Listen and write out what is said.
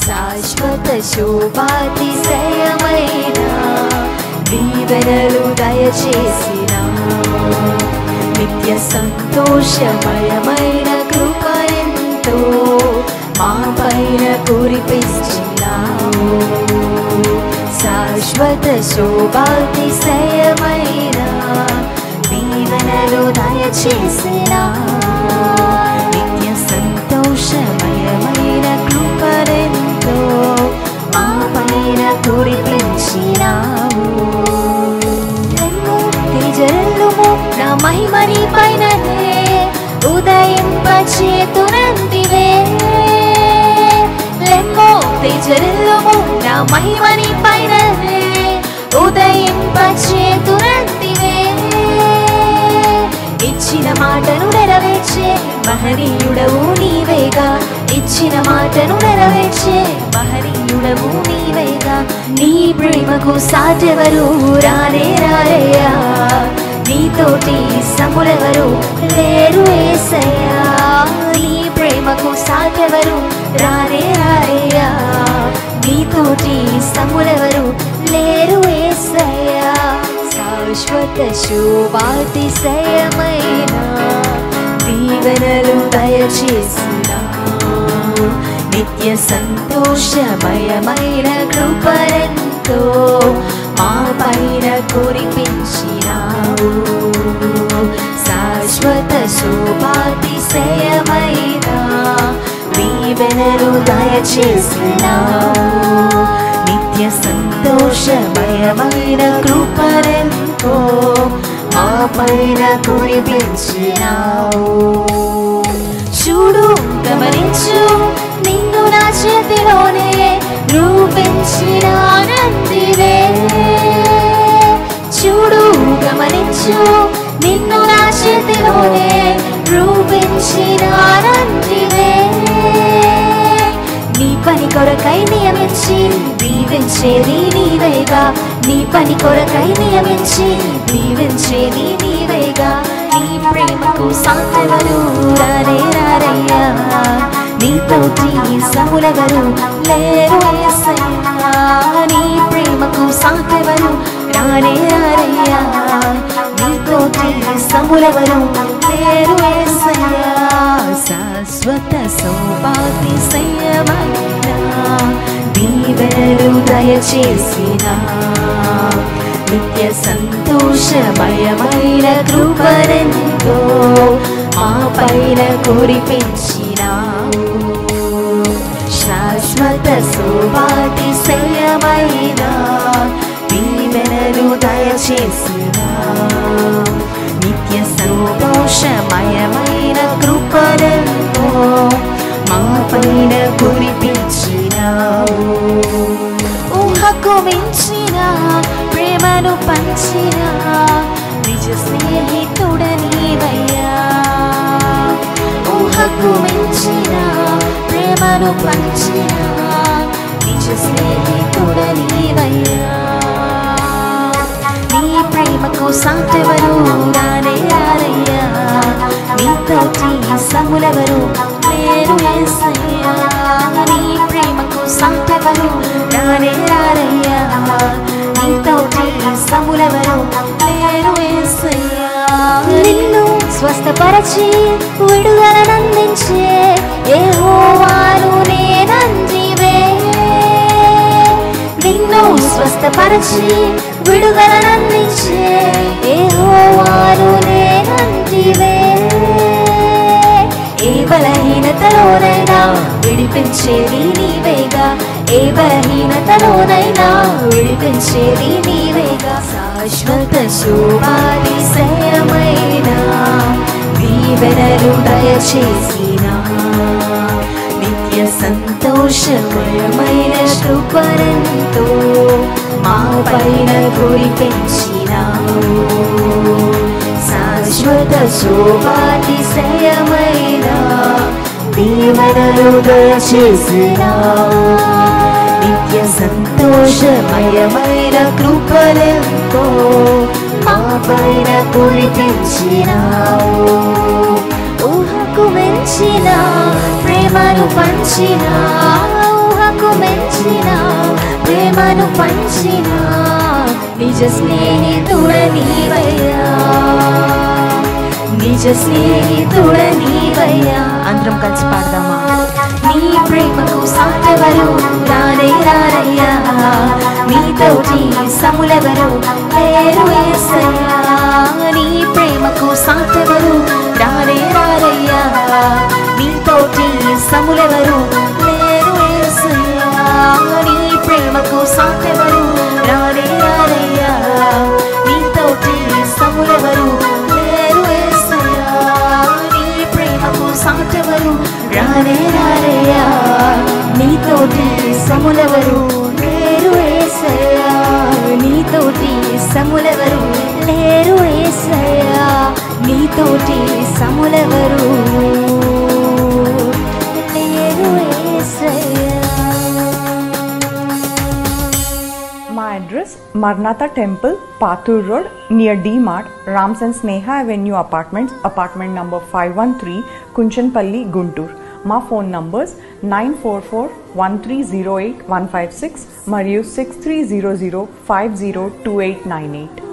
శాశ్వత శోభాతిశయమైన దీవెనలు దయచేసినావు. నిత్య సంతోషమయమైన కృప ఎంతో మా పైన కురిపించినావు. శాశ్వత శోభాతిశయమైన దీవెనలు దయచేసినావు. నిత్య సంతోషమయమైన కృపరెంతో మా పైన కురిపించినావు. తేజల్లుము నా మహిమని పైననే ఉదయింపచేతునందివే. లెమ్మో తేజల్లుము నా మహిమని పైననే ఉదయింపచేతునందివే. ఇచ్చిన మాటను నెరవేర్చే మహనీయుడవు నీవేగా. ఇచ్చిన మాటను నెరవేర్చే మహనీయుడవు నీవేగా. నీ ప్రేమకు సాటెవరు రానే రారయ్యా. నీతోటి సములెవరు లేరు యేసయ్యా. నీ ప్రేమకు సాటెవరు రానే రారయ్యా. నీతోటి సములెవరు లేరు యేసయ్యా. శాశ్వత శోభాతిశయమైన దీవెనలు దయచేసినావు. నిత్య సంతోషమయమైన కృపరెంతో మా పైన కురిపించినావు. శాశ్వత శోభాతిశయమైన దీవెనలు దయచేసినావు. నిత్య సంతోషమయమైన కృపరెంతో మా పైన కురిపించినావు. చూడు గమనించు నిన్ను నా చేతిలోనే రూపించినానందివే. చూడు గమనించు నిన్ను నా చేతిలోనే రూపించినానందివే. నీ పని కొరకై నియమించి దీవించేది నీవేగా. నీ పని కొరకై నియమించి దీవించేది నీవేగా. నీ ప్రేమకు సాటెవరు రానే రారయ్యా. నీతోటి సములెవరు లేరు యేసయ్యా. నీ ప్రేమకు సాటెవరు రానే రారయ్యా. నీతోటి సములెవరు లేరు యేసయ్యా. శాశ్వత శోభాతిశయమైన దీవెనలు దయచేసినావు. నిత్య సంతోషమయమైన కృపరెంతో మా పైన కురిపించినావు. శాశ్వత శోభాతిశయమైన దీవెనలు దయచేసినావు. నిత్య సంతోషమయమైన కృపరెంతో మా పైన కురిపించినావు. ఊహకు మించిన ప్రేమను పంచిన నిజ స్నేహితుడ నీవయ్యా. ఊహకు మించిన ప్రేమను పంచిన నిజ స్నేహితుడ నీవయ్యా. నీ ప్రేమకు సాటెవరు రానే రారయ్యా. నీతోటి సములెవరు లేరు యేసయ్యా. నీ ప్రేమకు సాటెవరు రానే రారయ్యా. నీతోటి సములెవరు లేరు యేసయ్యా. నిన్ను స్వస్థపరచి విడుదలనందించే యెహోవాను నేనందివే. నిన్ను స్వస్థపరచి విడుదలనందించే యెహోవాను నేనందివే. ఏ బలహీనతలోనైనా విడిపించేది నీవేగా. ఏ బలహీనతలోనైనా విడిపించేది నీవేగా. శాశ్వత శోభాతిశయమైన దీవెనలు దయచేసినావు. నిత్య సంతోషమయమైన కృపరెంతో మా పైన కురిపించినావు. శాశ్వత శోభాతిశయమైన దీవెనలు దయచేసినావు. నిత్య సంతోషమయమైన కృపలెంతో మా పైన కురిపించినావు. ఊహకు మించిన ప్రేమను పంచిన ఊహకు ప్రేమను పంచిన నిజ స్నేహితుడ నీవయ్యా, నిజ స్నేహితుడ నీవయ్యా. అందరం కలిసి పాడదామా? నీ ప్రేమకు సాటెవరు రానే రారయ్యా, నీతోటి సములెవరు లేరు యేసయ్యా. నీ ప్రేమకు సాటెవరు రానే రారయ్యా, నీతోటి సములెవరు లేరు యేసయ్యా. నీ ప్రేమకు సాటెవరు రానే రారయ్యా, నీతోటి సములెవరు లేరు యేసయ్యా. నీ ప్రేమకు సాటెవరు రానే రారయ్యా, నీతోటి సములెవరు లేరు యేసయ్యా. నీతోటి సములెవరు లేరు యేసయ్యా, నీతోటి సములెవరు లేరు యేసయ్యా. My address Marnatha Temple, Pathur Road, near D-Mart, Rams and Sneha Avenue Apartments, apartment number 513, Kunchanpalli, Guntur. మా ఫోన్ నంబర్స్ 9441308156 మరియు 6300502898.